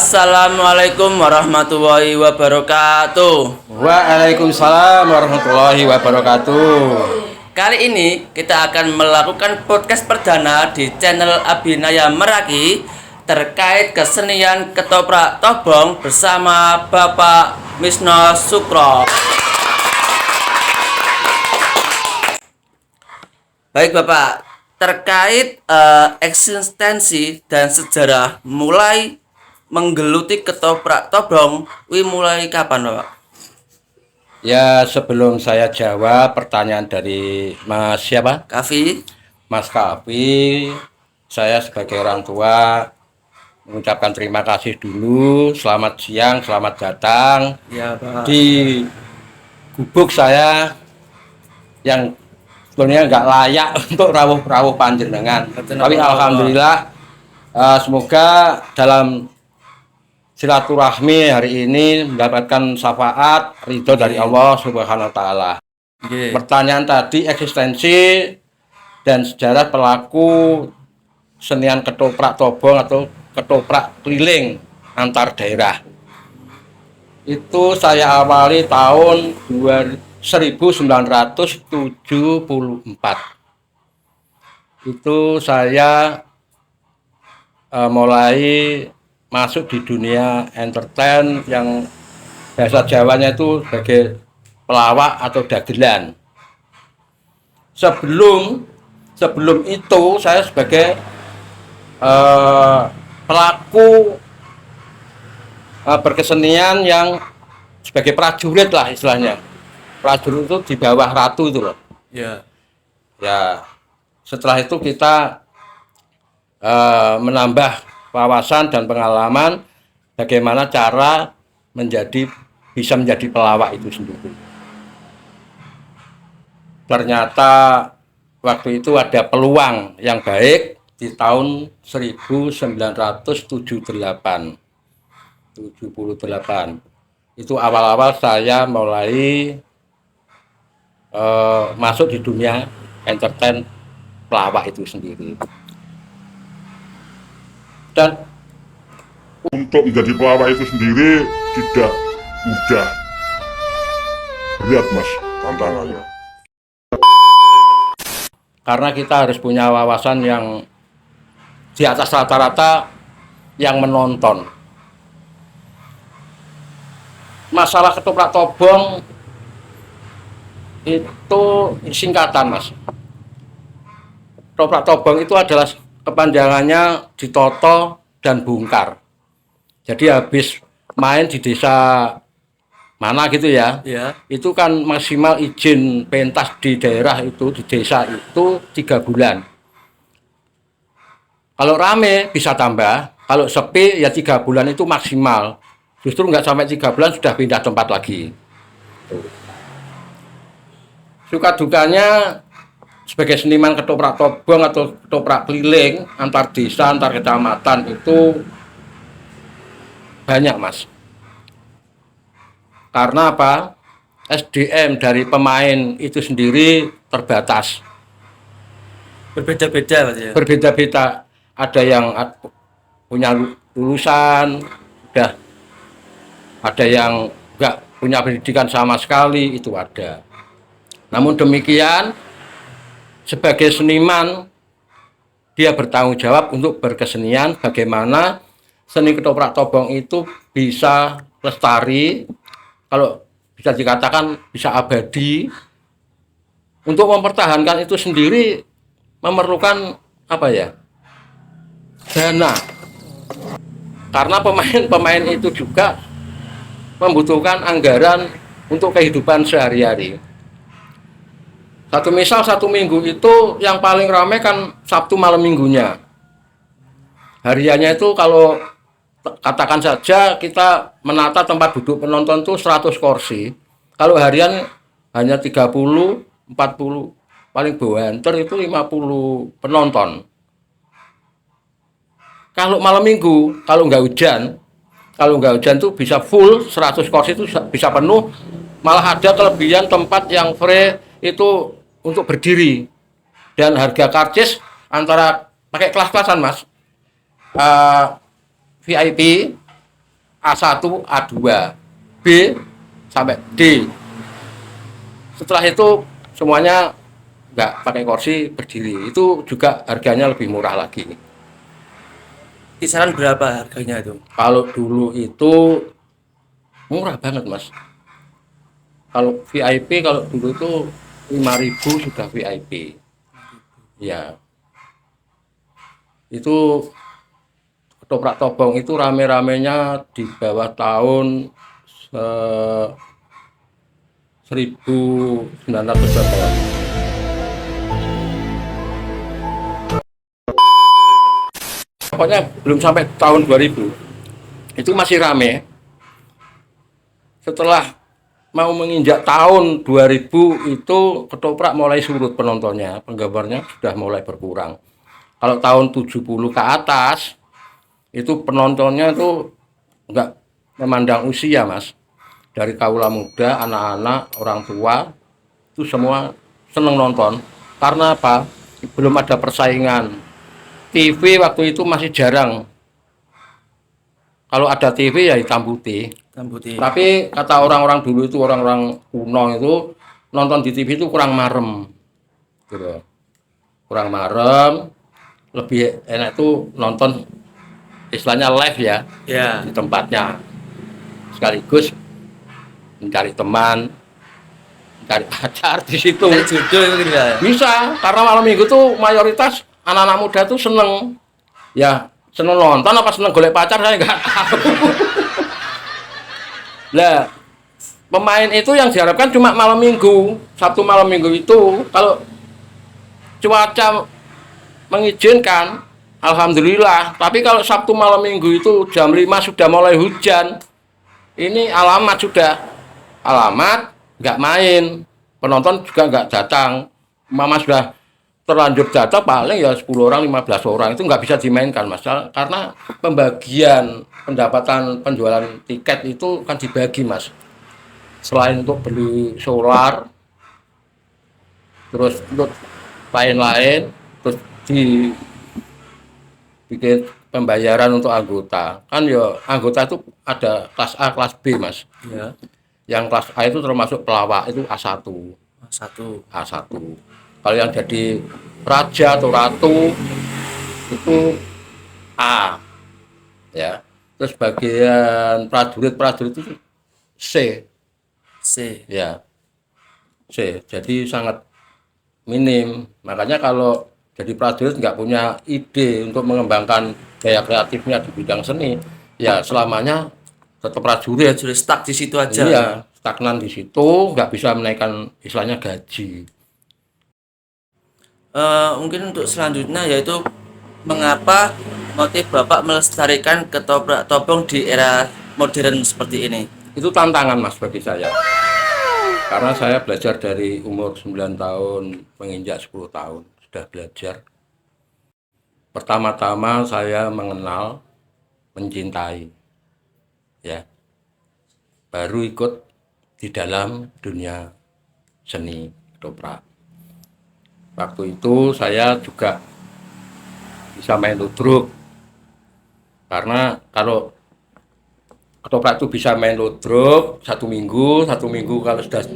Assalamualaikum warahmatullahi wabarakatuh. Waalaikumsalam warahmatullahi wabarakatuh. Kali ini kita akan melakukan podcast perdana di channel Abinaya Meraki terkait kesenian ketoprak tobong bersama Bapak Misno Sukro. Baik Bapak, terkait eksistensi dan sejarah mulai menggeluti ketoprak tobong, mulai kapan Bapak? Ya, sebelum saya jawab pertanyaan dari Mas siapa? Kavi? Mas Kavi, saya sebagai orang tua mengucapkan terima kasih dulu. Selamat siang, selamat datang Ya Pak. di gubuk saya yang sebenarnya nggak layak untuk rawuh-rawuh panjenengan. Tapi alhamdulillah, semoga dalam silaturahmi hari ini mendapatkan syafaat ridho dari Allah Subhanahu wa taala. Pertanyaan tadi eksistensi dan sejarah pelaku senian ketoprak tobong atau ketoprak keliling antar daerah. Itu saya awali tahun 1974. Itu saya mulai masuk di dunia entertain yang bahasa Jawanya itu sebagai pelawak atau dagelan. Sebelum itu saya sebagai pelaku berkesenian yang sebagai prajurit lah istilahnya. Prajurit itu di bawah ratu itu loh. Ya. Ya, setelah itu kita menambah wawasan dan pengalaman bagaimana cara bisa menjadi pelawak itu sendiri. Ternyata waktu itu ada peluang yang baik di tahun 1978. Itu awal-awal saya mulai masuk di dunia entertain pelawak itu sendiri. Dan untuk menjadi pelawak itu sendiri tidak mudah, berat mas tantangannya. Karena kita harus punya wawasan yang di atas rata-rata yang menonton. Masalah ketoprak tobong itu singkatan mas. Ketoprak tobong itu adalah kepanjangannya ditoto dan bungkar. Jadi habis main di desa mana gitu ya, itu kan maksimal izin pentas di daerah itu, di desa itu 3 bulan. Kalau rame bisa tambah, kalau sepi ya 3 bulan itu maksimal. Justru nggak sampai 3 bulan sudah pindah tempat lagi. Suka dukanya sebagai seniman ketoprak tobong atau ketoprak keliling antar desa, antar kecamatan itu banyak mas. Karena apa? SDM dari pemain itu sendiri terbatas. Berbeda-beda Mas ya. Berbeda-beda. Ada yang punya lulusan, ada yang nggak punya pendidikan sama sekali, itu ada. Namun demikian, sebagai seniman, dia bertanggung jawab untuk berkesenian bagaimana seni ketoprak tobong itu bisa lestari, kalau bisa dikatakan bisa abadi. Untuk mempertahankan itu sendiri memerlukan apa ya? Dana. Karena pemain-pemain itu juga membutuhkan anggaran untuk kehidupan sehari-hari. Satu minggu itu yang paling ramai kan Sabtu malam minggunya. Hariannya itu kalau katakan saja kita menata tempat duduk penonton itu 100 kursi. Kalau harian hanya 30, 40, paling banter itu 50 penonton. Kalau malam minggu, kalau nggak hujan tuh bisa full 100 kursi itu bisa penuh. Malah ada kelebihan tempat yang free itu untuk berdiri, dan harga karcis antara pakai kelas-kelasan mas, VIP A1, A2, B sampai D. Setelah itu semuanya nggak pakai kursi, berdiri. Itu juga harganya lebih murah lagi. Kisaran berapa harganya itu? Kalau dulu itu murah banget mas. Kalau VIP kalau dulu itu 5.000 sudah VIP. Ya, itu ketoprak Tobong itu rame-ramenya di bawah tahun 1900-an. Pokoknya belum sampai tahun 2000 itu masih rame. Setelah mau menginjak tahun 2000 itu ketoprak mulai surut penontonnya, penggemarnya sudah mulai berkurang. Kalau tahun 70 ke atas itu penontonnya itu enggak memandang usia mas, dari kaula muda, anak-anak, orang tua itu semua seneng nonton. Karena apa? Belum ada persaingan. TV waktu itu masih jarang. Kalau ada TV ya hitam putih. Hitam putih. Tapi kata orang-orang dulu itu, orang-orang kuno itu, nonton di TV itu kurang marem gitu. Kurang marem, lebih enak itu nonton istilahnya live ya, Ya. di tempatnya. Sekaligus mencari teman, mencari pacar di situ. Dari judul itu tidak. Bisa, karena malam minggu tuh mayoritas anak-anak muda tuh seneng. Ya, seneng nonton apa seneng golek pacar saya nggak tahu. Lah, pemain itu yang diharapkan cuma malam minggu, Sabtu malam minggu itu. Kalau cuaca mengizinkan, alhamdulillah. Tapi kalau Sabtu malam minggu itu jam 5 sudah mulai hujan, ini alamat sudah. Alamat nggak main, penonton juga nggak datang. Mama sudah terlanjur datang paling ya 10 orang, 15 orang, itu nggak bisa dimainkan mas, karena pembagian pendapatan penjualan tiket itu kan dibagi mas, selain untuk beli solar, terus untuk lain-lain, terus dibikin pembayaran untuk anggota. Kan ya anggota itu ada kelas A, kelas B mas. Ya. Yang kelas A itu termasuk pelawak, itu A1. Satu. A1. Kalau yang jadi raja atau ratu itu A. Ya. Terus bagian prajurit itu C. C. Ya. C. Jadi sangat minim. Makanya kalau jadi prajurit nggak punya ide untuk mengembangkan gaya kreatifnya di bidang seni, ya selamanya tetap prajurit. Sudah stuck di situ aja. Iya, stagnan di situ, nggak bisa menaikkan istilahnya gaji. Mungkin untuk selanjutnya yaitu mengapa motif Bapak melestarikan ketoprak Tobong di era modern seperti ini? Itu tantangan mas bagi saya. Karena saya belajar dari umur 9 tahun menginjak 10 tahun sudah belajar. Pertama-tama saya mengenal, mencintai, ya. Baru ikut di dalam dunia seni ketoprak. Waktu itu saya juga bisa main ludruk. Karena kalau ketoprak itu bisa main ludruk satu minggu kalau sudah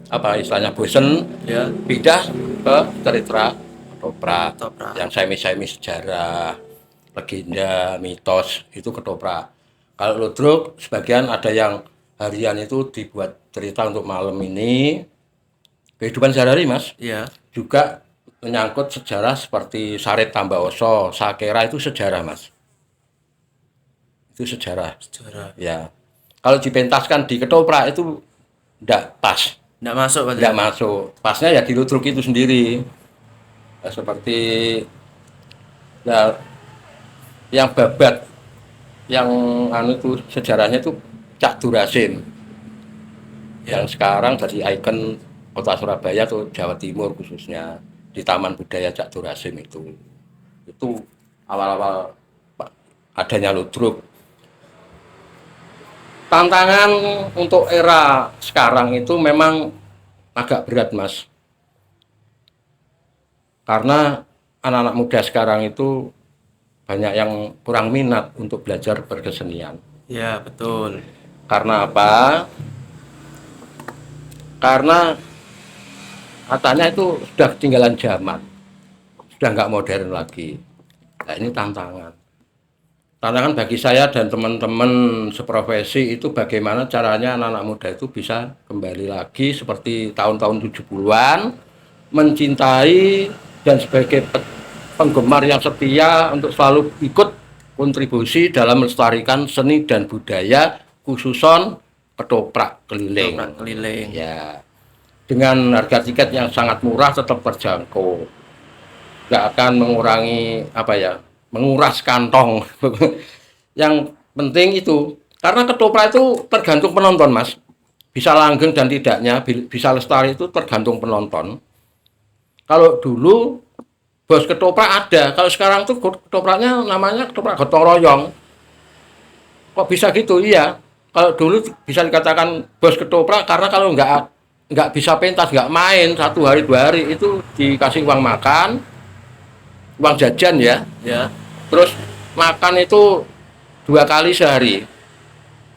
apa istilahnya bosen, Ya. pindah ke cerita ketoprak. Ketoprak. Yang semi sejarah, legenda, mitos itu ketoprak. Kalau ludruk sebagian ada yang harian itu dibuat cerita untuk malam ini, kehidupan sehari-hari mas. Ya. Juga menyangkut sejarah seperti Sarit Tambaoso, Sakera itu sejarah mas. Itu sejarah. Sejarah. Ya. Kalau dipentaskan di ketoprak itu enggak pas, Nggak masuk berarti. enggak masuk. Pasnya ya di ludruk itu sendiri. Ya, seperti ya, yang babat, yang anu itu sejarahnya itu Cak Durasim. Yang sekarang jadi ikon kota Surabaya atau Jawa Timur khususnya, di Taman Budaya Cak Durasim itu. Itu awal-awal adanya ludruk. Tantangan untuk era sekarang itu memang agak berat mas, karena anak-anak muda sekarang itu banyak yang kurang minat untuk belajar berkesenian. Ya, betul. Karena apa? Karena katanya itu sudah ketinggalan zaman, sudah nggak modern lagi. Nah, ini tantangan. Tantangan bagi saya dan teman-teman seprofesi itu bagaimana caranya anak-anak muda itu bisa kembali lagi seperti tahun-tahun 70-an, mencintai dan sebagai penggemar yang setia untuk selalu ikut kontribusi dalam melestarikan seni dan budaya khususon ketoprak keliling. Ketoprak keliling. Ya, dengan harga tiket yang sangat murah tetap terjangkau, nggak akan mengurangi apa ya, menguras kantong. Yang penting itu karena ketoprak itu tergantung penonton, Mas, bisa langgeng dan tidaknya, bisa lestari itu tergantung penonton. Kalau dulu bos ketoprak ada, kalau sekarang tuh ketopraknya namanya ketoprak gotong royong. Kok bisa gitu? Iya, kalau dulu bisa dikatakan bos ketoprak karena kalau nggak bisa pentas, nggak main 1 hari 2 hari itu dikasih uang makan, uang jajan ya. Ya. Terus makan itu 2 kali sehari.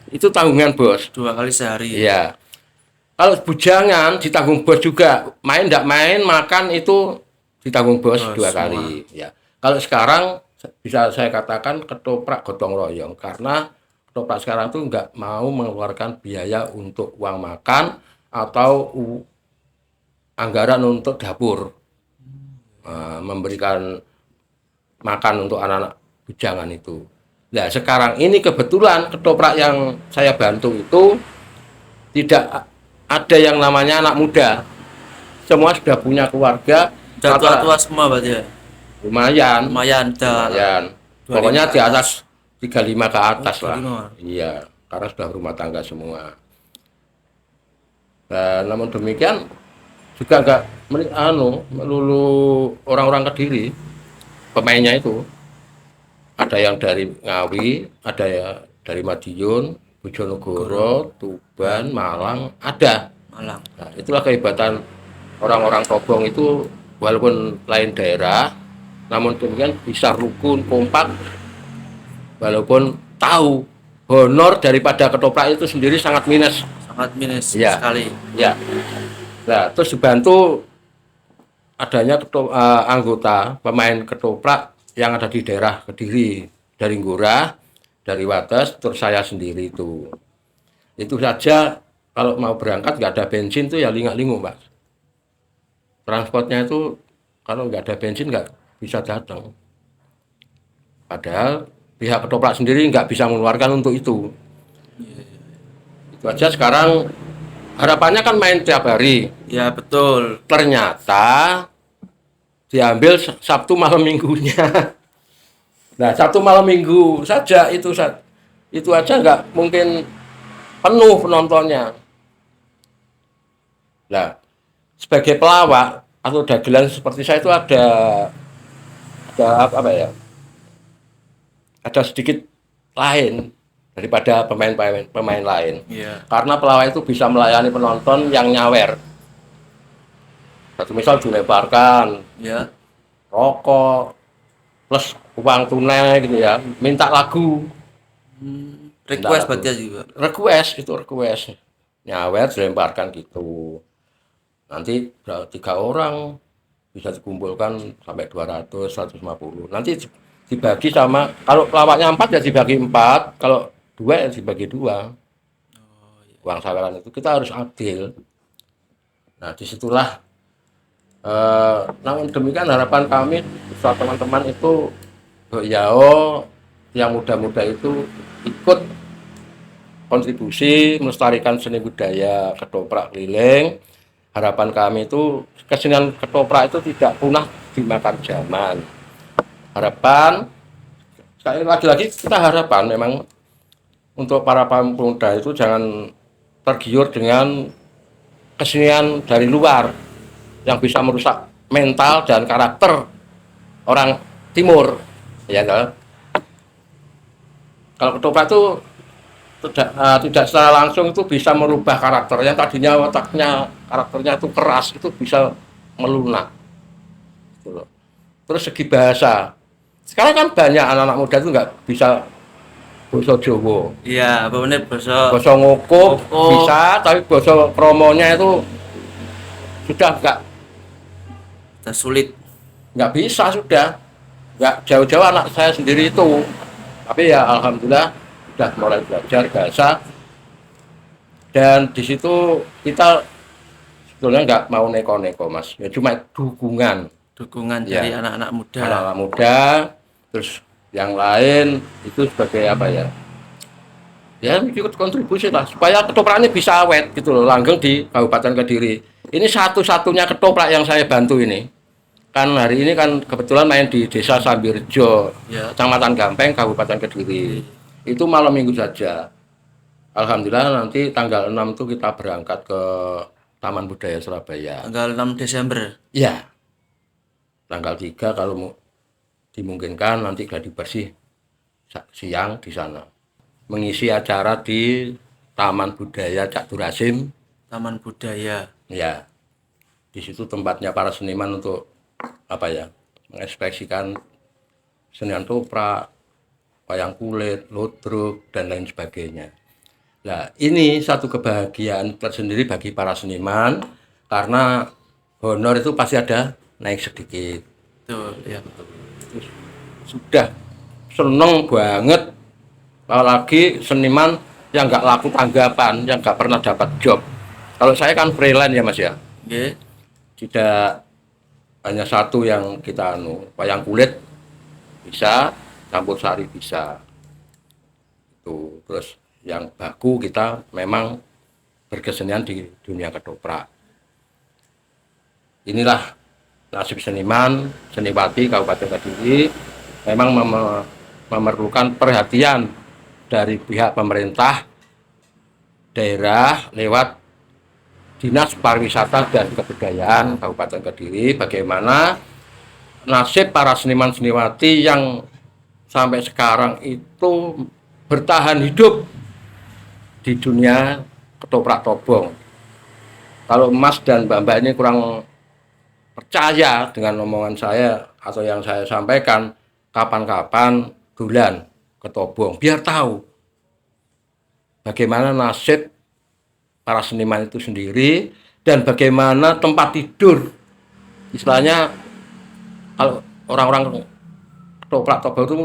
Itu tanggungan bos. 2 kali sehari. Iya. Kalau bujangan ditanggung bos juga. Main nggak main, makan itu ditanggung bos 2 kali. Ya. Kalau sekarang bisa saya katakan ketoprak gotong royong karena ketoprak sekarang tuh nggak mau mengeluarkan biaya untuk uang makan atau anggaran untuk dapur, memberikan makan untuk anak-anak bujangan itu. Nah, sekarang ini kebetulan ketoprak yang saya bantu itu tidak ada yang namanya anak muda. Semua sudah punya keluarga. Udah tua-tua semua berarti ya? Lumayan. Lumayan. Pokoknya di atas 35 ke atas lah. 35. Iya, karena sudah rumah tangga semua. Nah, namun demikian juga nggak melulu orang-orang Kediri pemainnya itu. Ada yang dari Ngawi, ada ya dari Madiun, Bojonegoro, Tuban, Malang, ada. Malang. Nah, itulah kehebatan orang-orang Tobong itu, walaupun lain daerah, namun demikian bisa rukun, kompak, walaupun tahu honor daripada ketoprak itu sendiri sangat minus. Sangat minus Ya. sekali. Ya. Nah, terus dibantu adanya anggota pemain ketoprak yang ada di daerah Kediri, dari Ngurah, dari Wates, terus saya sendiri itu. Itu saja kalau mau berangkat nggak ada bensin tuh ya lingak-lingu, Mas. Transportnya itu kalau nggak ada bensin nggak bisa datang. Padahal pihak ketoprak sendiri nggak bisa mengeluarkan untuk itu. Itu aja sekarang harapannya kan main tiap hari. Ya, betul. Ternyata diambil Sabtu malam minggunya. Nah, Sabtu malam minggu saja itu aja nggak mungkin penuh penontonnya. Nah, sebagai pelawak atau dagelan seperti saya itu ada apa ya? Ada sedikit lain daripada pemain lain. Iya. Karena pelawak itu bisa melayani penonton yang nyawer. Satu misal dilebarkan, Ya. rokok, plus uang tunai gitu ya, minta lagu. Request lagu. berarti juga. Request. Nyawer dilemparkan gitu. Nanti 3 orang bisa dikumpulkan sampai 200, 150. Nanti dibagi sama, kalau pelawaknya 4 ya dibagi 4, kalau 2 ya dibagi 2. Uang saweran itu kita harus adil. Nah, disitulah namun demikian harapan kami bersama teman-teman itu Yao yang muda-muda itu ikut kontribusi melestarikan seni budaya ketoprak keliling. Harapan kami itu kesenian ketoprak itu tidak punah dimakan zaman. Harapan sekali lagi kita harapan memang untuk para pemuda itu jangan tergiur dengan kesenian dari luar yang bisa merusak mental dan karakter orang timur, ya kan? Kalau ketoprak itu tidak secara langsung itu bisa merubah karakter yang tadinya karakternya itu keras, itu bisa melunak. Gitu. Terus segi bahasa, sekarang kan banyak anak-anak muda itu nggak bisa basa Jawa. Iya, apa bener basa Basa Ngoko Ngoko. bisa, tapi basa Kromonya itu sudah sulit. nggak bisa sudah. Nggak jauh-jauh anak saya sendiri itu. Tapi ya alhamdulillah sudah mulai belajar bahasa. Dan di situ kita sebetulnya nggak mau neko-neko Mas. Ya cuma dukungan Dari Ya. anak-anak muda. anak-anak muda, terus yang lain itu sebagai apa ya? Ya ikut kontribusi lah supaya ketoprak ini bisa awet gitu loh, langgeng di Kabupaten Kediri. Ini satu-satunya ketoprak yang saya bantu ini. Kan hari ini kan kebetulan main di Desa Sambirjo, Ya. Kecamatan Gampeng, Kabupaten Kediri. Itu malam minggu saja. Alhamdulillah nanti tanggal 6 itu kita berangkat ke Taman Budaya Surabaya. Tanggal 6 Desember. Ya, tanggal 3 kalau dimungkinkan nanti gladi bersih siang di sana. Mengisi acara di Taman Budaya Cak Durasim. Taman Budaya. Ya, di situ tempatnya para seniman untuk apa ya, mengekspresikan senian toprak, wayang kulit, ludruk, dan lain sebagainya. Nah, ini satu kebahagiaan tersendiri bagi para seniman karena honor itu pasti ada naik sedikit. Betul, ya betul. Sudah seneng banget apalagi seniman yang nggak laku tanggapan, yang nggak pernah dapat job. Kalau saya kan freelance ya Mas ya, Oke. tidak hanya satu yang kita wayang kulit bisa, campur sari bisa. Itu terus yang baku kita memang berkesenian di dunia ketoprak. Inilah nasib seniman, seniwati Kabupaten Kediri memang memerlukan perhatian dari pihak pemerintah daerah lewat Dinas Pariwisata dan Kebudayaan Kabupaten Kediri, bagaimana nasib para seniman seniwati yang sampai sekarang itu bertahan hidup di dunia ketoprak tobong. Kalau Mas dan Mbak ini kurang percaya dengan omongan saya atau yang saya sampaikan, kapan-kapan dolan ke Tobong biar tahu bagaimana nasib para seniman itu sendiri dan bagaimana tempat tidur. Istilahnya kalau orang-orang ketoprak Tobong itu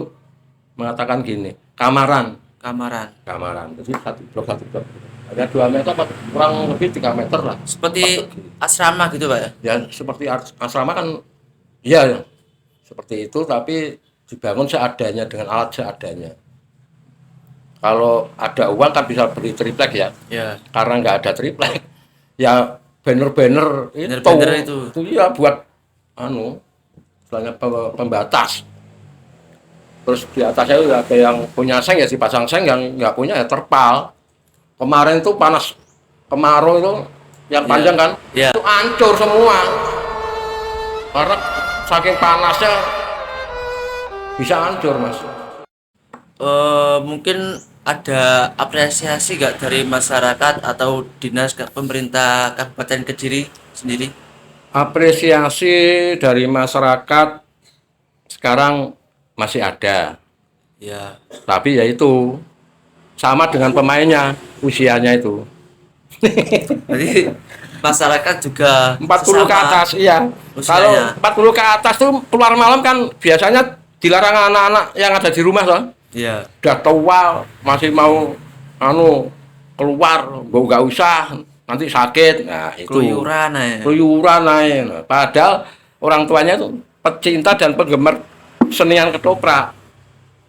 mengatakan gini, kamaran. Jadi satu blok. Ada 2 meter, kurang lebih 3 meter lah. Seperti asrama gitu Pak ya? Ya seperti asrama kan, ya seperti itu, tapi dibangun seadanya dengan alat seadanya. Kalau ada uang kan bisa beli triplek ya. Ya. Karena nggak ada triplek, ya banner-banner Banner-banner itu. ya buat istilahnya pembatas. Terus di atasnya itu ada yang punya seng ya dipasang seng, yang nggak punya ya terpal. Kemarin tuh panas kemarau itu yang panjang kan, Iya. itu hancur semua karena saking panasnya bisa hancur Mas. Mungkin ada apresiasi nggak dari masyarakat atau dinas pemerintah Kabupaten Kediri sendiri? Apresiasi dari masyarakat sekarang masih ada, Ya. tapi ya itu sama dengan pemainnya, usianya itu Jadi masyarakat juga 40 ke sesama atas, iya. usianya. Kalau 40 ke atas tuh keluar malam kan biasanya dilarang anak-anak yang ada di rumah loh. Iya. Udah tua masih mau keluar, nggak usah nanti sakit. Nah, itu Keluyuran ya. keluyuran naik. Nah, padahal orang tuanya itu pecinta dan penggemar senian ketoprak.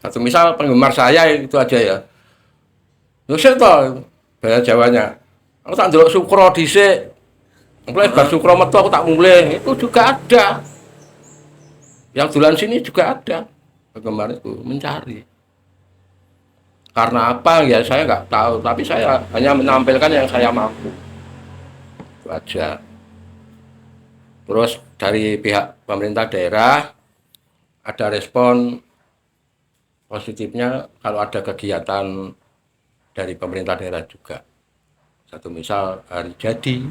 Satu misal penggemar saya itu aja ya. Terus itu bahasa Jawanya. Aku tak ndelok Sukro dhisik. Mulai bar Sukro metu aku tak mulai. Itu juga ada. Yang dolan sini juga ada. Penggemar itu mencari. Karena apa ya saya nggak tahu, tapi saya hanya menampilkan yang saya mampu. Itu aja. Terus dari pihak pemerintah daerah ada respon positifnya kalau ada kegiatan dari pemerintah daerah juga. Satu misal hari jadi,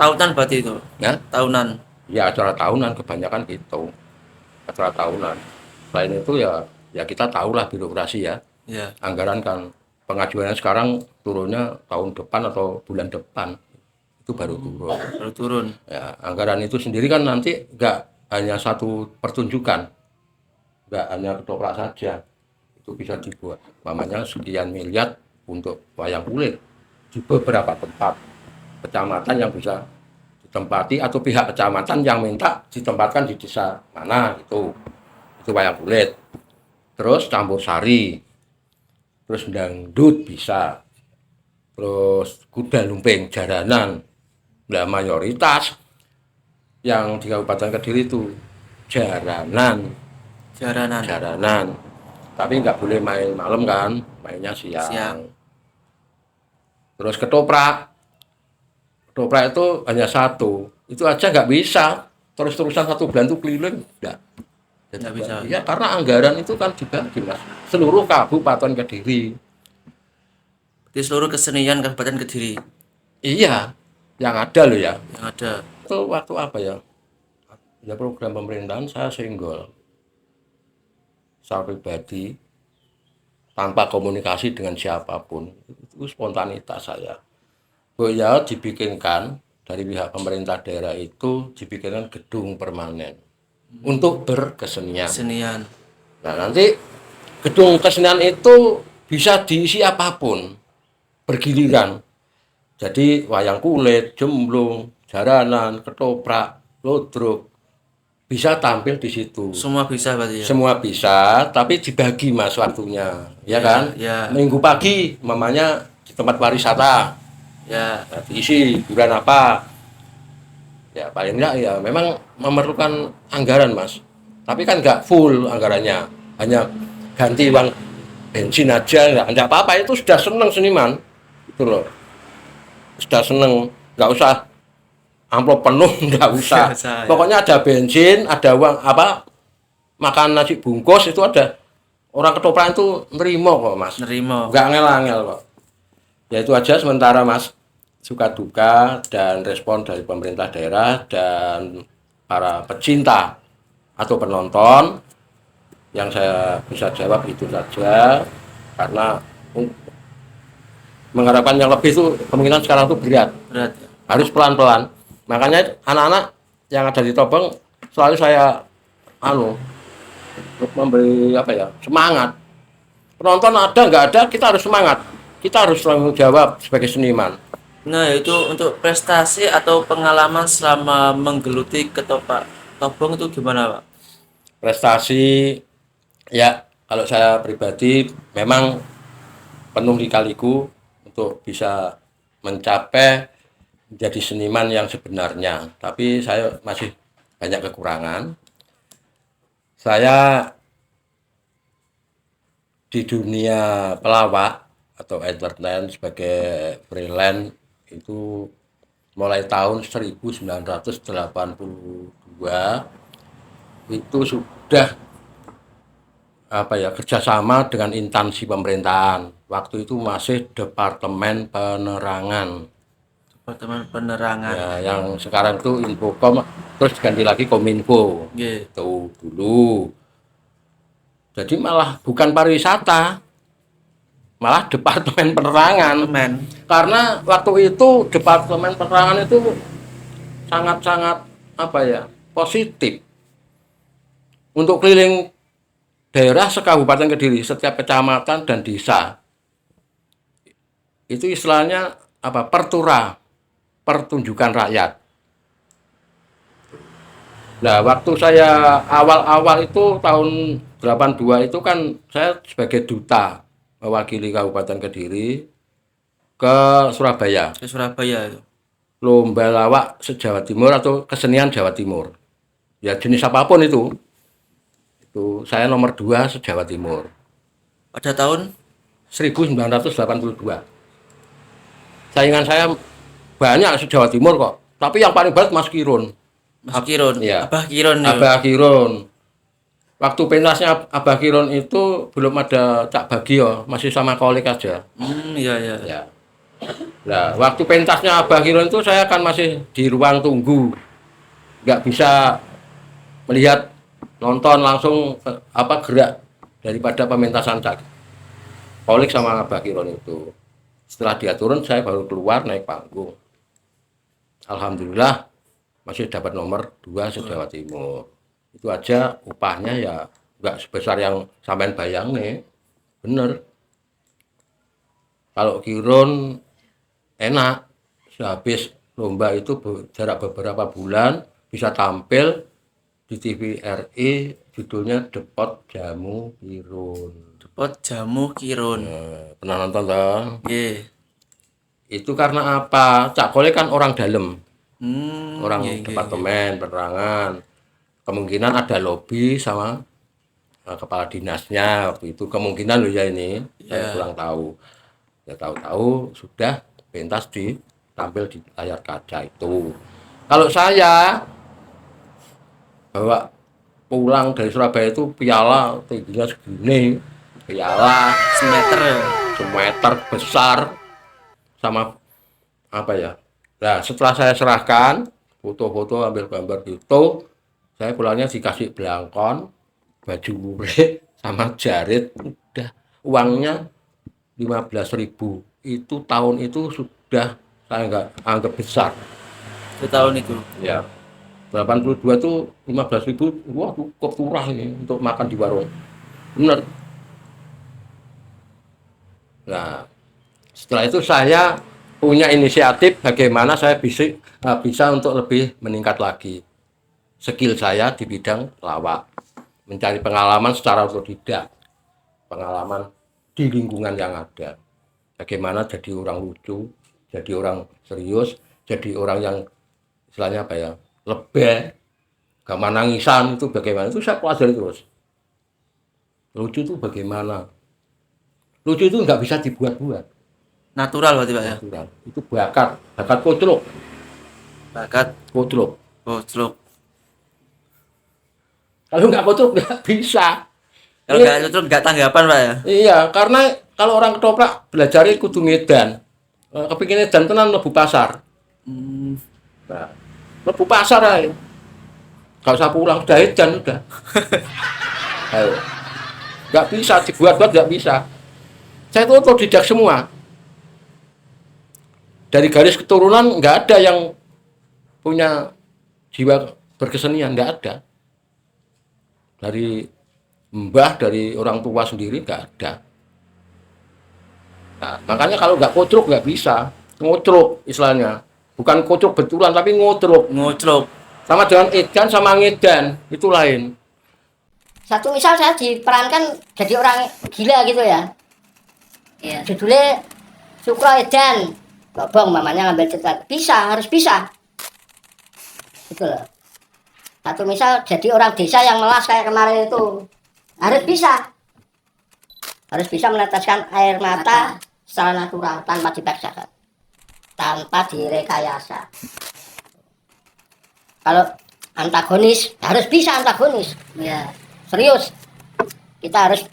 Tahunan berarti itu. ya, Tahunan. ya acara tahunan kebanyakan gitu, acara tahunan. Selain itu ya kita tahulah birokrasi ya. Ya. Anggaran kan pengajuannya sekarang turunnya tahun depan atau bulan depan itu baru turun. Baru turun. Ya, anggaran itu sendiri kan nanti nggak hanya satu pertunjukan, nggak hanya ketoprak saja, itu bisa dibuat. Namanya sekian miliar untuk wayang kulit di beberapa tempat kecamatan yang bisa ditempati atau pihak kecamatan yang minta ditempatkan di desa mana itu wayang kulit. Terus campur sari, terus dangdut bisa, terus kuda lumping, jaranan. Nah, mayoritas yang di Kabupaten Kediri itu jaranan, Jaranan. tapi nggak boleh main malam kan, mainnya siang. Siang. Terus ketoprak itu hanya satu, itu aja nggak bisa terus-terusan 1 bulan itu keliling, nggak bisa. Ya karena anggaran itu kan dibagi mas, seluruh Kabupaten Kediri. Di seluruh kesenian Kabupaten Kediri Iya, yang ada loh ya. yang ada. Itu waktu apa ya? Ya program pemerintahan saya singgol. Saya pribadi tanpa komunikasi dengan siapapun. Itu spontanitas saya. Oh ya dibikinkan dari pihak pemerintah daerah itu dibikinkan gedung permanen untuk berkesenian. Kesenian. Nah, nanti gedung kesenian itu bisa diisi apapun bergiliran. Jadi wayang kulit, jemblung, jaranan, ketoprak, lodrok bisa tampil di situ. Semua bisa berarti ya. Semua bisa, tapi dibagi mas waktunya, ya kan? Ya. Minggu pagi, mamanya di tempat pariwisata, Ya. nah, diisi bulan apa? Ya paling enggak ya memang memerlukan anggaran mas. Tapi kan nggak full anggarannya, hanya ganti uang bensin aja, nggak apa-apa itu sudah seneng seniman, itu loh. Sudah seneng, nggak usah amplop penuh, nggak usah. Ya. Pokoknya ada bensin, ada uang apa, makan nasi bungkus itu ada. Orang ketoprak itu nerimo kok mas, Nerimo. nggak ngel-ngel kok. Ya itu aja sementara mas, suka duka dan respon dari pemerintah daerah dan para pecinta atau penonton yang saya bisa jawab itu saja, karena mengharapkan yang lebih itu kemungkinan sekarang itu berat, Berat. harus pelan-pelan. Makanya anak-anak yang ada di Tobong selalu saya memberi apa ya, semangat. Penonton ada nggak ada, kita harus semangat, kita harus tanggung jawab sebagai seniman. Nah, itu untuk prestasi atau pengalaman selama menggeluti ketoprak Tobong itu gimana, Pak? Prestasi ya kalau saya pribadi memang penuh lika-liku untuk bisa mencapai menjadi seniman yang sebenarnya, tapi saya masih banyak kekurangan. Saya di dunia pelawak atau entertain sebagai freelance itu mulai tahun 1982 itu sudah apa ya, kerjasama dengan instansi pemerintahan. Waktu itu masih Departemen Penerangan. Departemen Penerangan. Ya, yang sekarang itu Infocom, terus ganti lagi Kominfo. Nggih. Itu dulu. Jadi malah bukan pariwisata, malah Departemen Penerangan. Departemen. Karena waktu itu Departemen Penerangan itu sangat-sangat apa ya, positif untuk keliling daerah sekabupaten Kediri, setiap kecamatan dan desa. Itu istilahnya apa, pertura, pertunjukan rakyat. Nah, waktu saya awal-awal itu tahun 82 itu kan saya sebagai duta mewakili Kabupaten Kediri ke Surabaya. Ke Surabaya itu. Lomba lawak se-Jawa Timur atau kesenian Jawa Timur. Ya jenis apapun itu saya nomor 2 se-Jawa Timur. Pada tahun 1982. Saingan saya banyak se-Jawa Timur kok. Tapi yang paling berat Mas Kirun. Mas Kirun. Iya. Abah Kirun. Ya. Abah Kirun. Waktu pentasnya Abah Kirun itu belum ada Cak Bagio, masih sama Kolik aja. Iya, iya. Ya. Nah, waktu pentasnya Abah Kirun itu saya kan masih di ruang tunggu. Nggak bisa melihat, nonton langsung apa gerak daripada pementasan Cak. Kolik sama Abah Kiron itu. Setelah dia turun, saya baru keluar naik panggung. Alhamdulillah masih dapat nomor 2 se-Jawa Timur. Itu aja upahnya ya nggak sebesar yang sampean bayang nih. Bener. Kalau Kiron enak, sehabis lomba itu jarak beberapa bulan bisa tampil di TVRI, judulnya Depot Jamu Kiron. Depot Jamu Kiron. Pernah nonton toh? Nggih. Itu karena apa? Cak Kole kan orang dalam, orang nggih, nggih, departemen penerangan. Kemungkinan ada lobby sama kepala dinasnya waktu itu. Kemungkinan loh ya ini, saya kurang tahu. Ya tahu-tahu sudah pentas tampil di layar kaca itu. Kalau saya bawa pulang dari Surabaya itu piala tingginya segini, piala semeter besar sama apa ya. Nah setelah saya serahkan foto-foto, ambil gambar gitu, saya pulangnya dikasih belangkon, baju lurik sama jarit, udah uangnya 15.000. Itu tahun itu sudah saya nggak anggap besar. Itu tahun itu. Ya. 82 tuh 15.000, wah cukup murah ini untuk makan di warung. Bener. Nah, setelah itu saya punya inisiatif bagaimana saya bisa untuk lebih meningkat lagi skill saya di bidang lawak, mencari pengalaman secara otodidak, pengalaman di lingkungan yang ada, bagaimana jadi orang lucu, jadi orang serius, jadi orang yang istilahnya apa ya, lebih gampang nangisan, itu bagaimana, itu saya pelajari terus. Lucu itu bagaimana, lucu itu nggak bisa dibuat-buat, Natural berarti Pak ya. natural. Itu bakat kotrok. Kalau nggak kotrok nggak bisa. Kalau nggak cocok nggak tanggapan Pak ya. Iya, karena kalau orang ketoprak belajar kudu ngedan. Kepingin edan tenan mlebu pasar. Nah, mlebu pasar ae. Gak usah pulang, udah edan udah. Ayo. Nggak bisa dibuat-buat, nggak bisa. Saya itu otodidak semua. Dari garis keturunan nggak ada yang punya jiwa berkesenian, nggak ada. Dari mbah, dari orang tua sendiri nggak ada. Nah, makanya kalau nggak kotrok nggak bisa. Ngotrok istilahnya. Bukan kotrok betulan, tapi ngotrok. Sama dengan edan sama ngedan, itu lain. Satu misal saya diperankan jadi orang gila gitu ya. Iya. Judulnya Sukro Edan. Bobong mamanya ngambil cerita. Harus bisa. Gitu loh. Satu misal jadi orang desa yang melas kayak kemarin itu. Harus bisa. Harus bisa meneteskan air mata secara natural tanpa dipaksakan. Tanpa direkayasa. Kalau antagonis, harus bisa antagonis. Ya, serius. Kita harus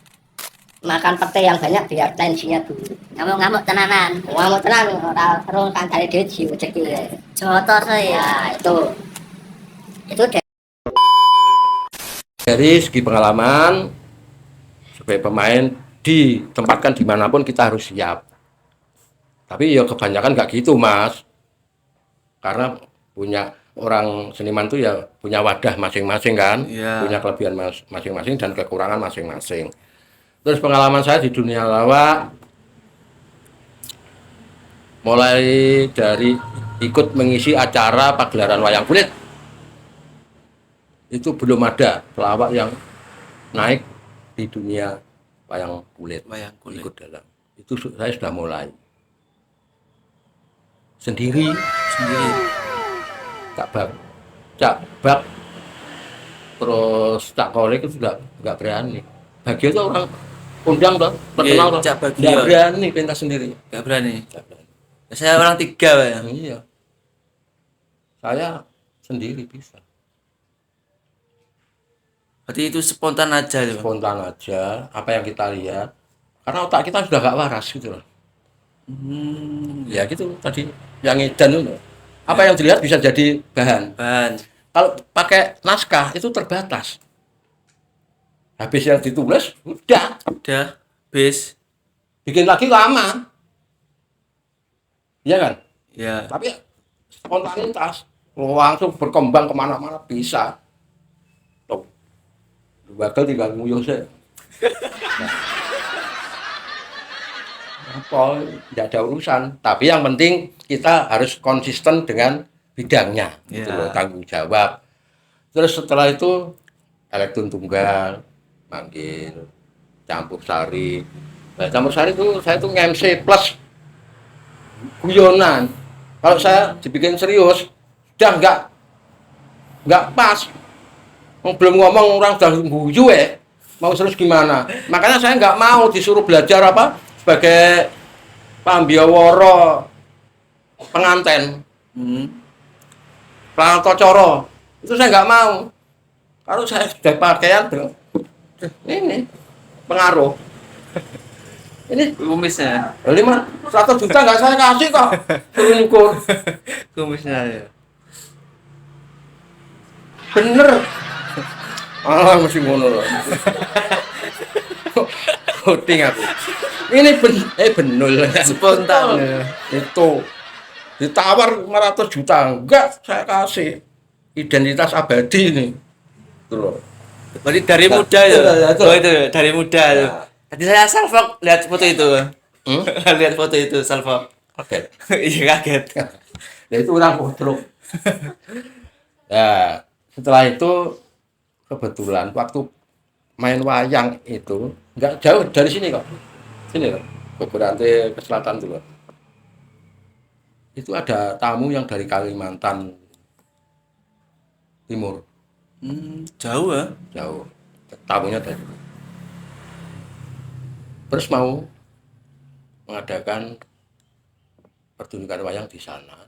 makan pete yang banyak biar tensinya dulu. Ngamuk-ngamuk tenanan. Ngamuk tenan, terus kan dari duit sih rezeki. Jotos ya, itu Dari segi pengalaman, sebagai pemain ditempatkan dimanapun kita harus siap. Tapi ya kebanyakan nggak gitu mas, karena punya orang seniman tuh ya punya wadah masing-masing kan, punya kelebihan masing-masing dan kekurangan masing-masing. Terus pengalaman saya di dunia lawak, mulai dari ikut mengisi acara pagelaran wayang kulit, itu belum ada pelawak yang naik di dunia wayang kulit. Ikut dalam itu saya sudah mulai sendiri. Cak bak terus Cak Kole itu sudah nggak berani. Bagio itu orang undang toh, terkenal toh, nggak berani pentas sendiri. Nggak berani. Saya orang 3 Pak ya. Iya, saya sendiri bisa. Berarti itu spontan aja ya, Pak? Spontan aja, apa yang kita lihat. Karena otak kita sudah gak waras gitu loh. Ya gitu tadi, yang edan itu. Apa yang dilihat bisa jadi bahan. Kalau pakai naskah itu terbatas. Habis yang ditulis, udah. Bis bikin lagi lama. Iya kan? Ya. Tapi spontanitas langsung berkembang kemana-mana bisa. Tuh, bakal tinggal nguyuh sih. Apa? Tidak ada urusan. Tapi yang penting kita harus konsisten dengan bidangnya, gitu Ya. loh, tanggung jawab. Terus setelah itu elektron tunggal, manggil, campur sari. Nah, campur sari itu saya tuh MC plus guyonan. Kalau saya dibikin serius, udah nggak pas. Belum ngomong orang udah guyu mau serius gimana? Makanya saya nggak mau disuruh belajar apa sebagai pambiaworo penganten, prantocoro. Itu saya nggak mau. Kalau saya sudah pakaian ini pengaruh. Ini Kumisnya. 100 juta nggak saya kasih kok. Suruh nyukur. Kumisnya ya. Bener. Masih ngono loh. Voting aku. Ini benul. Spontan ya. Itu ditawar 500 juta. Enggak, saya kasih. Identitas abadi ini. Itu loh. Berarti dari muda ya. Oh itu dari muda ya. Tadi saya salvok lihat foto itu. Lihat foto itu salvok. Oke. Iya kaget. Nah itu orang bodoh. Nah, setelah itu kebetulan waktu main wayang itu nggak jauh dari sini kok. Sini loh, beberapa ke selatan tuh loh. Itu ada tamu yang dari Kalimantan Timur, Jauh ya. jauh. Tamunya dari. Terus mau mengadakan pertunjukan wayang di sana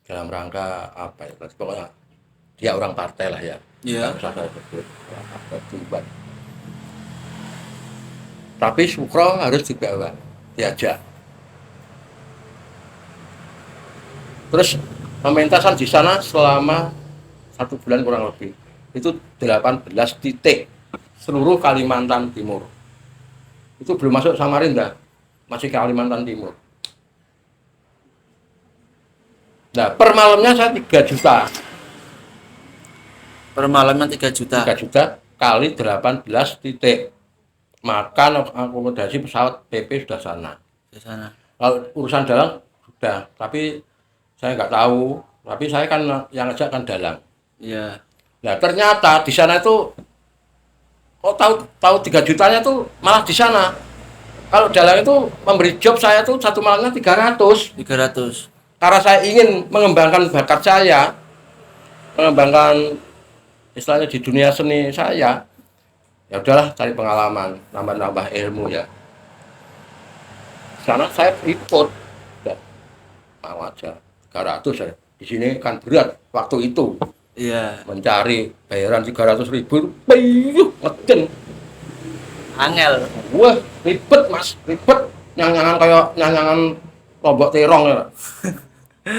dalam rangka apa ya? Pokoknya dia orang partai lah ya. Iya. Nggak usah saya sebut. Tuban. Tapi Sukro harus dibawa, diajak. Terus pementasan di sana selama 1 bulan kurang lebih. Itu 18 titik seluruh Kalimantan Timur. Itu belum masuk Samarinda, masih Kalimantan Timur. Nah, per malamnya saya 3 juta. Per malamnya 3 juta. 3 juta kali 18 titik. Makan, akomodasi, pesawat, PP sudah sana. Di sana. Kalau urusan dalang sudah, tapi saya nggak tahu. Tapi saya kan yang ngajak kan dalang. Iya. Nah, ternyata di sana itu tahu 3 jutanya tuh malah di sana. Kalau dalang itu memberi job saya tuh 1 malamnya 300. 300. Karena saya ingin mengembangkan bakat saya, mengembangkan istilahnya di dunia seni saya, ya udahlah cari pengalaman, nambah-nambah ilmu ya. Sana saya ikut, udah mau aja 300 ya. Di sini kan berat waktu itu. Iya. Mencari bayaran 300.000 peyuh ngeden. Angel. Wah, ribet Mas, ribet. Nyanyangan kayak nyanyangan lombok terong ya.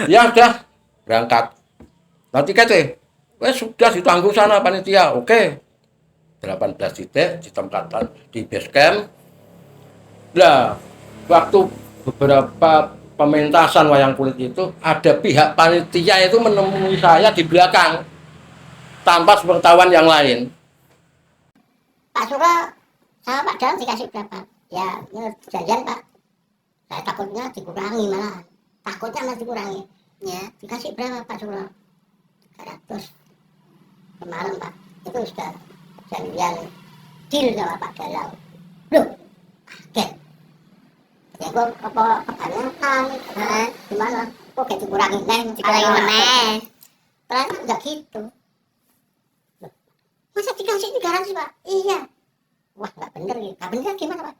Ya udah, berangkat. Nah tiketnya, sudah ditanggung sana panitia, oke. 18 titik ditempatkan di base camp. Nah, waktu beberapa pementasan wayang kulit itu, ada pihak panitia itu menemui saya di belakang tanpa sepengetahuan yang lain. Pak Sura sama Pak Dalam dikasih berapa? Ya, jajan Pak. Saya takutnya dikurangi malah. Takutnya malah dikurangi. Ya, dikasih berapa Pak Sura? 300 kemarin Pak. Itu sudah janjian deal sama Pak Dalam. Loh, kaget. Ya gua apa kebanyakan, gimana? Kok kayak dikurangi neng? Ternyata enggak gitu. Loh, masa dikasih 300 Pak? Iya. Wah, nggak bener gitu. Nggak bener gimana Pak?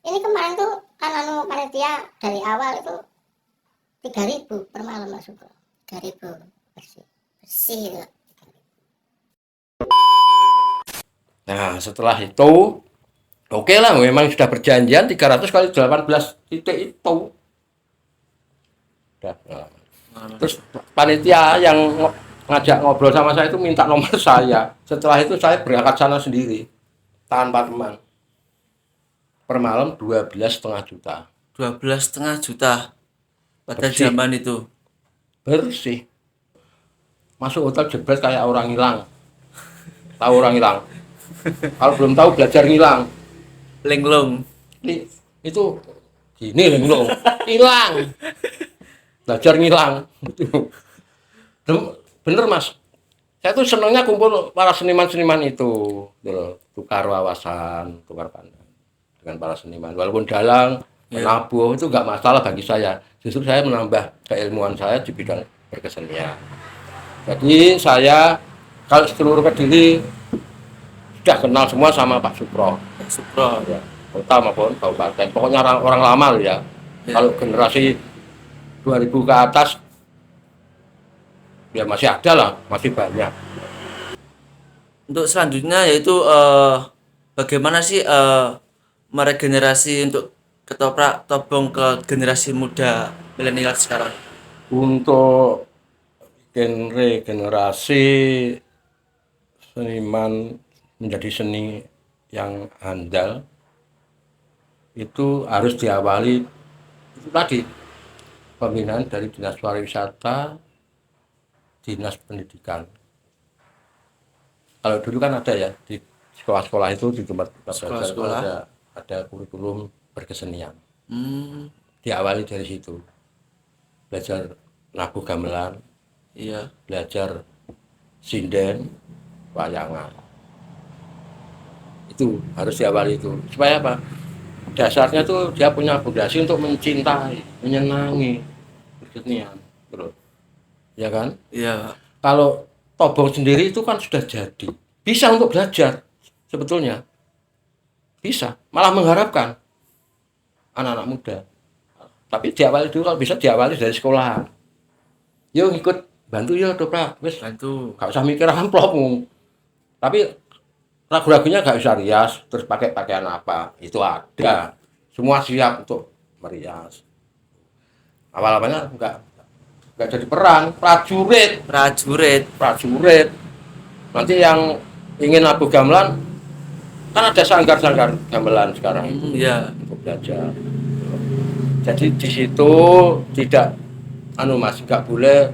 Ini kemarin tuh kan panitia dari awal itu 3.000 per malam masuk. 3.000 bersih itu. Nah, setelah itu oke lah, memang sudah perjanjian 300 kali 18 titik itu. Udah. Nah. Terus panitia yang ngajak ngobrol sama saya itu minta nomor saya. Setelah itu saya berangkat sana sendiri tanpa teman. per malam 12,5 juta. 12,5 juta pada Bersih. zaman itu. Bersih. Masuk hotel jebret kayak orang hilang. Tahu orang hilang? Kalau belum tahu belajar ngilang. Linglung. Itu gini loh, hilang. Belajar ngilang. Bener Mas. Saya tuh senangnya kumpul para seniman-seniman itu, gitu, tukar wawasan, tukar pandang dengan para seniman. Walaupun dalang, menabuh itu nggak masalah bagi saya. Justru saya menambah keilmuan saya di bidang berkesenian. Jadi saya kalau seluruh Kediri sudah kenal semua sama Pak Supro, Supro. ya, kota maupun kabupaten. Pokoknya orang lama loh ya. Kalau generasi 2000 ke atas ya masih ada lah, masih banyak. Untuk selanjutnya yaitu bagaimana sih meregenerasi untuk ketoprak tobong ke generasi muda milenial sekarang? Untuk regenerasi seniman menjadi seni yang handal itu harus diawali itu tadi pembinaan dari Dinas Pariwisata, Dinas Pendidikan. Kalau dulu kan ada ya di sekolah-sekolah itu di tempat belajar itu ada kurikulum berkesenian. Diawali dari situ. Belajar nabuh gamelan, Iya. belajar sinden, wayangan. Itu harus diawali itu. Supaya apa? Dasarnya tuh dia punya fondasi untuk mencintai, menyenangi berkesenian, bro. Ya kan? Iya. Kalau tobong sendiri itu kan sudah jadi. Bisa untuk belajar sebetulnya. Bisa, malah mengharapkan anak-anak muda. Tapi diawali dulu, kalau bisa diawali dari sekolah. Yuk ikut bantu ya Toprak, wis Bantu. gak usah mikir amplopmu. Tapi ragu-ragunya gak usah rias, terus pakai pakaian apa, itu ada. Semua siap untuk merias. Awal-awalnya enggak jadi perang, prajurit. Nanti yang ingin nabuh gamelan, kan ada sanggar-sanggar gamelan sekarang Iya. untuk belajar. Jadi di situ tidak Mas, nggak boleh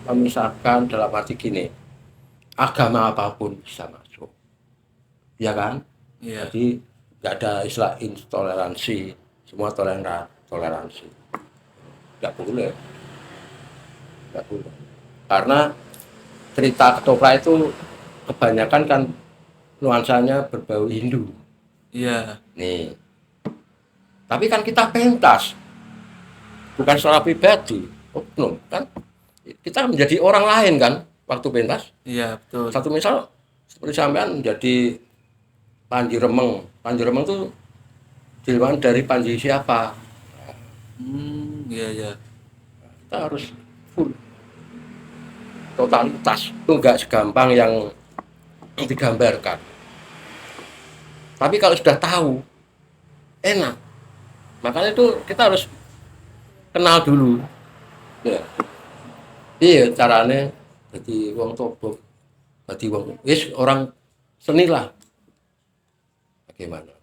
memisahkan dalam arti gini, agama apapun bisa masuk, ya kan? Iya. Jadi nggak ada istilah intoleransi, semua toleransi, nggak boleh, karena cerita ketoprak itu kebanyakan kan nuansanya berbau Hindu. Iya. Nih, tapi kan kita pentas, bukan secara pribadi, oknum kan? Kita menjadi orang lain kan waktu pentas. Iya, betul. Satu misal seperti sampean menjadi Panji Remeng. Panji Remeng itu jilmaan dari Panji siapa? Iya. Kita harus full totalitas. Itu enggak segampang yang digambarkan. Tapi kalau sudah tahu, enak. Makanya itu kita harus kenal dulu. Ya. Iya caranya jadi wong tobong, jadi wong orang seni lah. Bagaimana?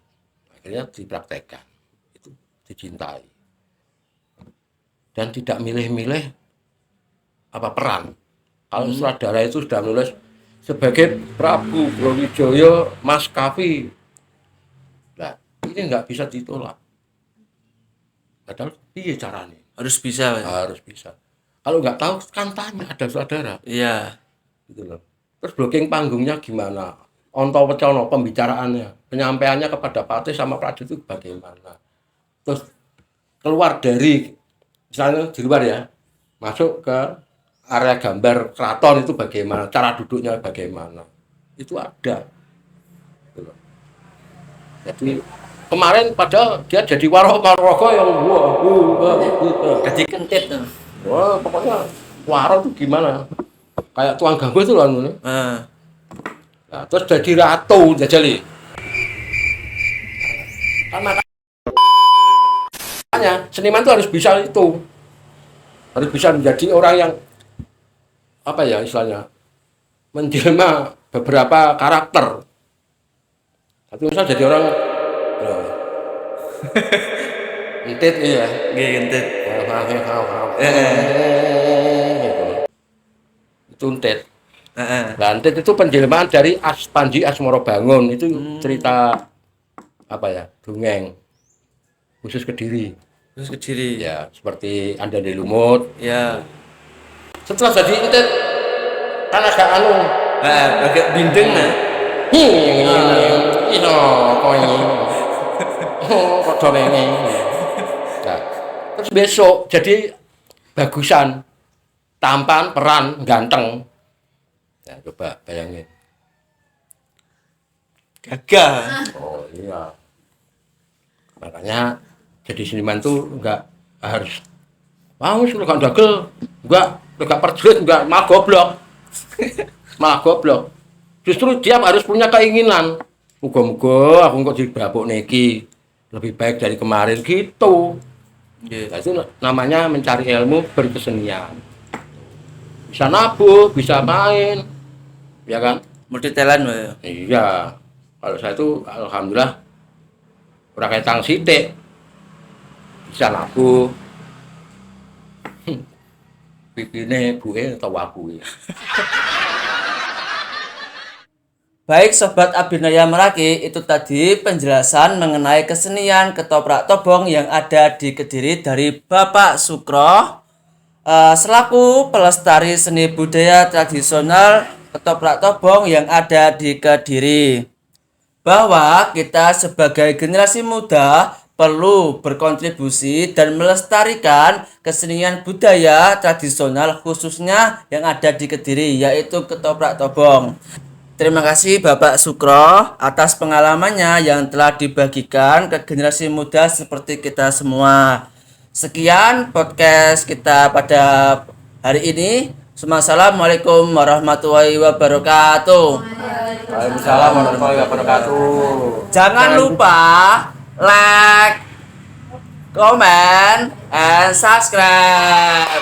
Akhirnya dipraktekkan, itu dicintai dan tidak milih-milih apa peran. Kalau sutradara itu sudah menulis sebagai Prabu Brawijaya Mas Kavi, nah ini nggak bisa ditolak. Padahal iya caranya Harus bisa. harus bisa. Kalau nggak tahu kan tanya, ada saudara Iya. gitu loh. Terus blocking panggungnya gimana, onto pecono pembicaraannya, penyampaiannya kepada patih sama prajurit itu bagaimana, terus keluar dari misalnya di luar ya, masuk ke area gambar keraton itu bagaimana, cara duduknya bagaimana, itu ada gitu loh. Jadi kemarin padahal dia jadi waroko yang gitu. Jadi kentit tuh. Wah, pokoknya waro tuh gimana? Kayak tuang ganggu itu loh. Nah, Nah, terus jadi ratu jajali. Kan makanya seniman itu harus bisa itu. Harus bisa menjadi orang yang apa ya istilahnya? Menjelma beberapa karakter. Satu misal jadi orang Loh. Entit ya. Nggih entit. Gitu. Itu entit. Heeh. Nah, entit itu penjelmaan dari Panji Asmoro Bangun. Itu cerita apa ya? Dongeng khusus Kediri. Terus Kediri. Ya, seperti Anda di Lumut. Ya. Setelah jadi entit kan agak anu. Agak bindeng nah. Ino kowe. Kok dorene. Nah, terus besok jadi bagusan, tampan, peran, ganteng. Nah, coba bayangin. Gagah. Oh iya. Makanya jadi seniman tuh enggak harus sudah gak dagel, enggak perjulit, enggak malah goblok. Malah goblok. Justru dia harus punya keinginan. Muga-muga aku kok dibabuk niki lebih baik dari kemarin gitu. Nggih. Nah, itu namanya mencari ilmu berkesenian. Bisa nabuh, bisa main, ya kan? Multi talent wae. Iya. Kalau saya itu alhamdulillah ora ketang sithik. Bisa nabuh. Pipine buke atau wabuke. Baik Sobat Abinaya Meraki, itu tadi penjelasan mengenai kesenian ketoprak tobong yang ada di Kediri dari Bapak Sukro selaku pelestari seni budaya tradisional ketoprak tobong yang ada di Kediri. Bahwa kita sebagai generasi muda perlu berkontribusi dan melestarikan kesenian budaya tradisional khususnya yang ada di Kediri, yaitu ketoprak tobong. Terima kasih Bapak Sukro atas pengalamannya yang telah dibagikan ke generasi muda seperti kita semua. Sekian podcast kita pada hari ini. Assalamualaikum warahmatullahi wabarakatuh. Waalaikumsalam warahmatullahi wabarakatuh. Jangan lupa like, comment, and subscribe.